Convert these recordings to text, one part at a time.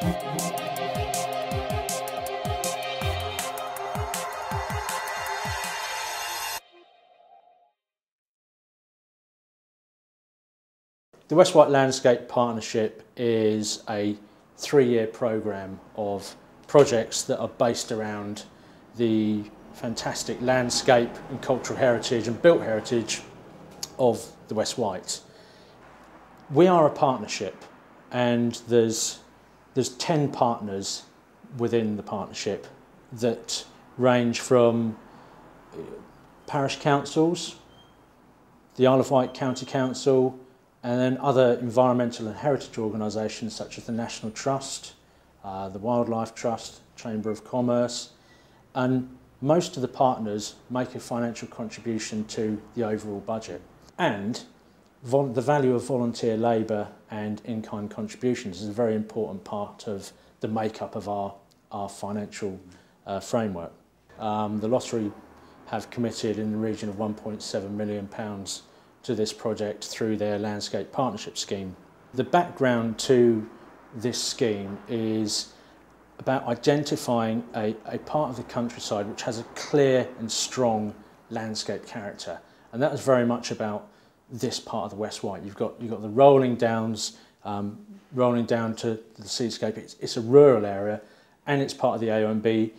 The West Wight Landscape Partnership is a 3-year programme of projects that are based around the fantastic landscape and cultural heritage and built heritage of the West Wight. We are a partnership, and there's 10 partners within the partnership that range from parish councils, the Isle of Wight County Council, and then other environmental and heritage organisations such as the National Trust, the Wildlife Trust, Chamber of Commerce, and most of the partners make a financial contribution to the overall budget. And the value of volunteer labour and in-kind contributions is a very important part of the makeup of our financial framework. The lottery have committed in the region of £1.7 million to this project through their landscape partnership scheme. The background to this scheme is about identifying a part of the countryside which has a clear and strong landscape character, and that was very much about this part of the West Wight. You've got the rolling downs, rolling down to the seascape. It's a rural area, and it's part of the AONB.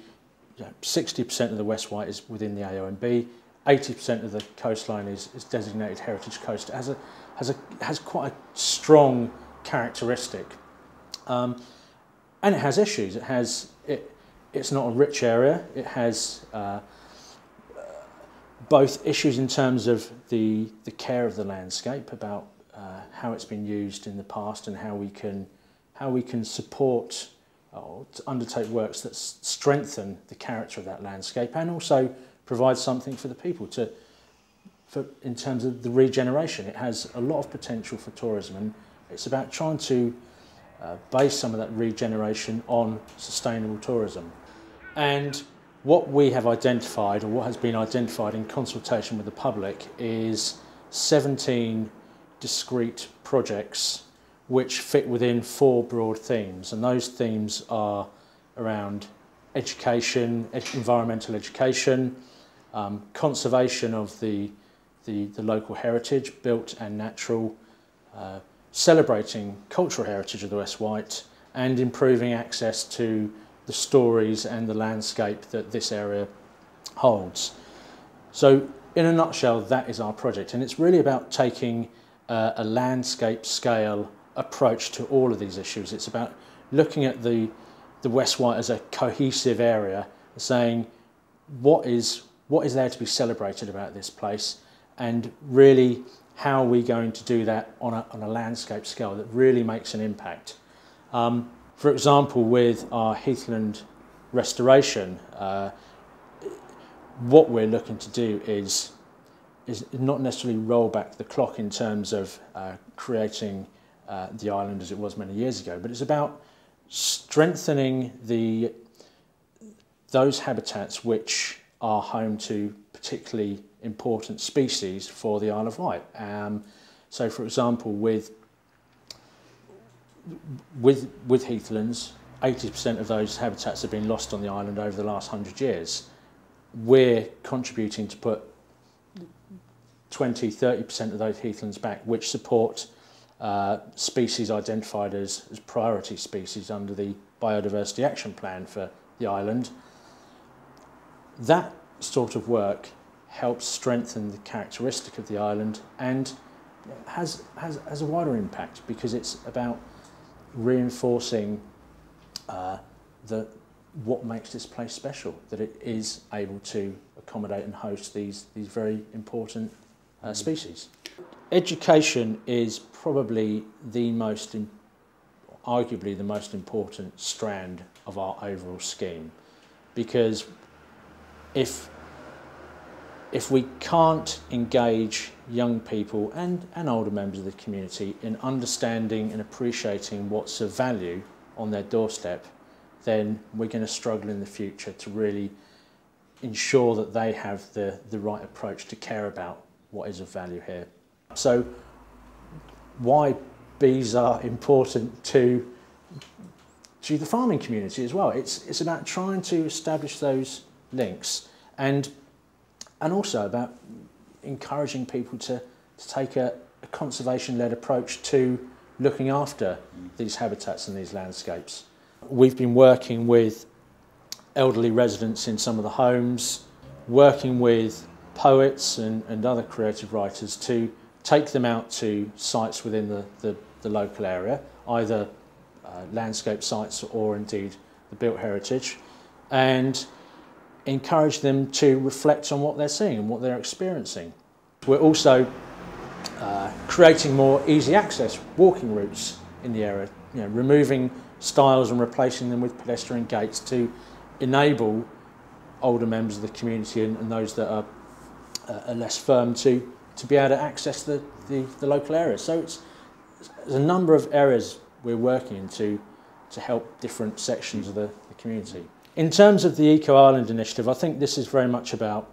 60% of the West Wight is within the AONB. 80% of the coastline is designated heritage coast. It has quite a strong characteristic, and it has issues. It's not a rich area. It has both issues in terms of the care of the landscape, about how it's been used in the past, and how we can support or to undertake works that strengthen the character of that landscape, and also provide something for the people in terms of the regeneration. It has a lot of potential for tourism, and it's about trying to base some of that regeneration on sustainable tourism. And what we have identified, or what has been identified in consultation with the public, is 17 discrete projects which fit within 4 broad themes, and those themes are around education, environmental education, conservation of the local heritage, built and natural, celebrating cultural heritage of the West Wight, and improving access to the stories and the landscape that this area holds. So in a nutshell, that is our project, and it's really about taking a landscape scale approach to all of these issues. It's about looking at the West Wight as a cohesive area, saying what is there to be celebrated about this place, and really how are we going to do that on a landscape scale that really makes an impact. For example, with our heathland restoration, what we're looking to do is not necessarily roll back the clock in terms of creating the island as it was many years ago, but it's about strengthening those habitats which are home to particularly important species for the Isle of Wight. So, for example, with heathlands, 80% of those habitats have been lost on the island over the last 100 years. We're contributing to put 20–30% of those heathlands back, which support species identified as priority species under the Biodiversity Action Plan for the island. That sort of work helps strengthen the characteristic of the island, and has a wider impact, because it's about reinforcing what makes this place special, that it is able to accommodate and host these very important species. Education is probably arguably the most important strand of our overall scheme, because if we can't engage young people and older members of the community in understanding and appreciating what's of value on their doorstep, then we're going to struggle in the future to really ensure that they have the right approach to care about what is of value here. So why bees are important to to the farming community as well. It's about trying to establish those links, and also about encouraging people to take a conservation-led approach to looking after these habitats and these landscapes. We've been working with elderly residents in some of the homes, working with poets and other creative writers to take them out to sites within the local area, either landscape sites or indeed the built heritage, and encourage them to reflect on what they're seeing and what they're experiencing. We're also creating more easy access walking routes in the area, removing stiles and replacing them with pedestrian gates to enable older members of the community and those that are less firm to be able to access the local area. So there's a number of areas we're working in to help different sections of the community. In terms of the Eco Island initiative, I think this is very much about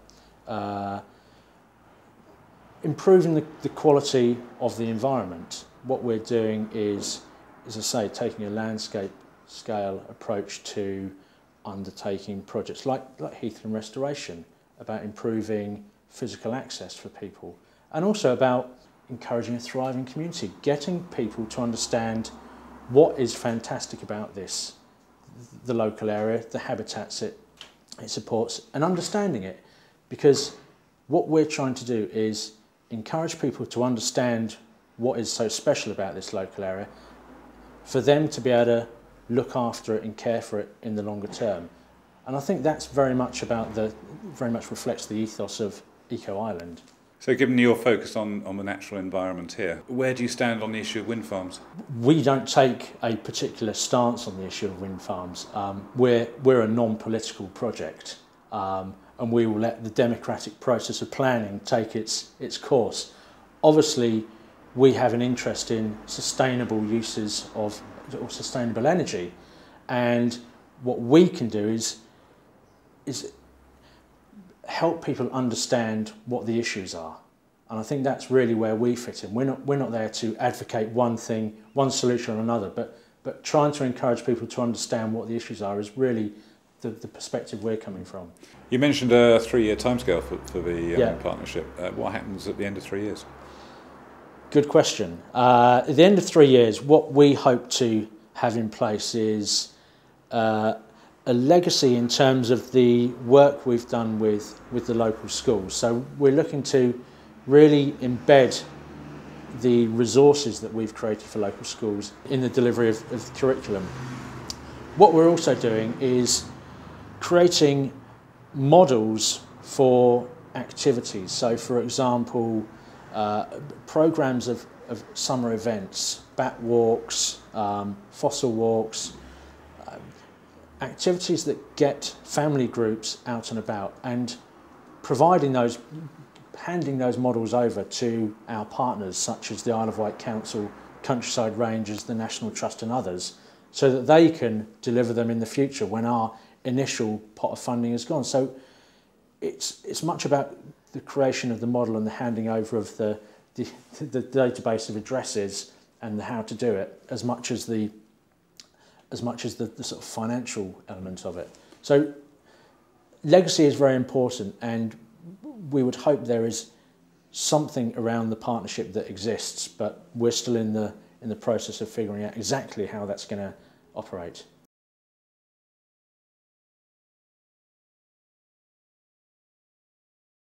improving the quality of the environment. What we're doing is, as I say, taking a landscape scale approach to undertaking projects like heathland restoration, about improving physical access for people, and also about encouraging a thriving community, getting people to understand what is fantastic about the local area, the habitats it supports, and understanding it. Because what we're trying to do is encourage people to understand what is so special about this local area, for them to be able to look after it and care for it in the longer term. And I think that's very much reflects the ethos of Eco Island. So given your focus on the natural environment here, where do you stand on the issue of wind farms? We don't take a particular stance on the issue of wind farms. We're a non-political project, and we will let the democratic process of planning take its course. Obviously, we have an interest in sustainable uses of sustainable energy, and what we can do is help people understand what the issues are. And I think that's really where we fit in. We're not there to advocate one thing, one solution or another, but trying to encourage people to understand what the issues are is really the perspective we're coming from. You mentioned a 3-year timescale for the partnership. What happens at the end of 3 years? Good question. At the end of 3 years, what we hope to have in place is a legacy in terms of the work we've done with the local schools. So we're looking to really embed the resources that we've created for local schools in the delivery of the curriculum. What we're also doing is creating models for activities. So for example, programs of summer events, bat walks, fossil walks, activities that get family groups out and about, and handing those models over to our partners such as the Isle of Wight Council, Countryside Rangers, the National Trust and others, so that they can deliver them in the future when our initial pot of funding is gone. So it's much about the creation of the model and the handing over of the database of addresses and the how to do it, as much as the sort of financial element of it. So legacy is very important, and we would hope there is something around the partnership that exists, but we're still in the process of figuring out exactly how that's going to operate.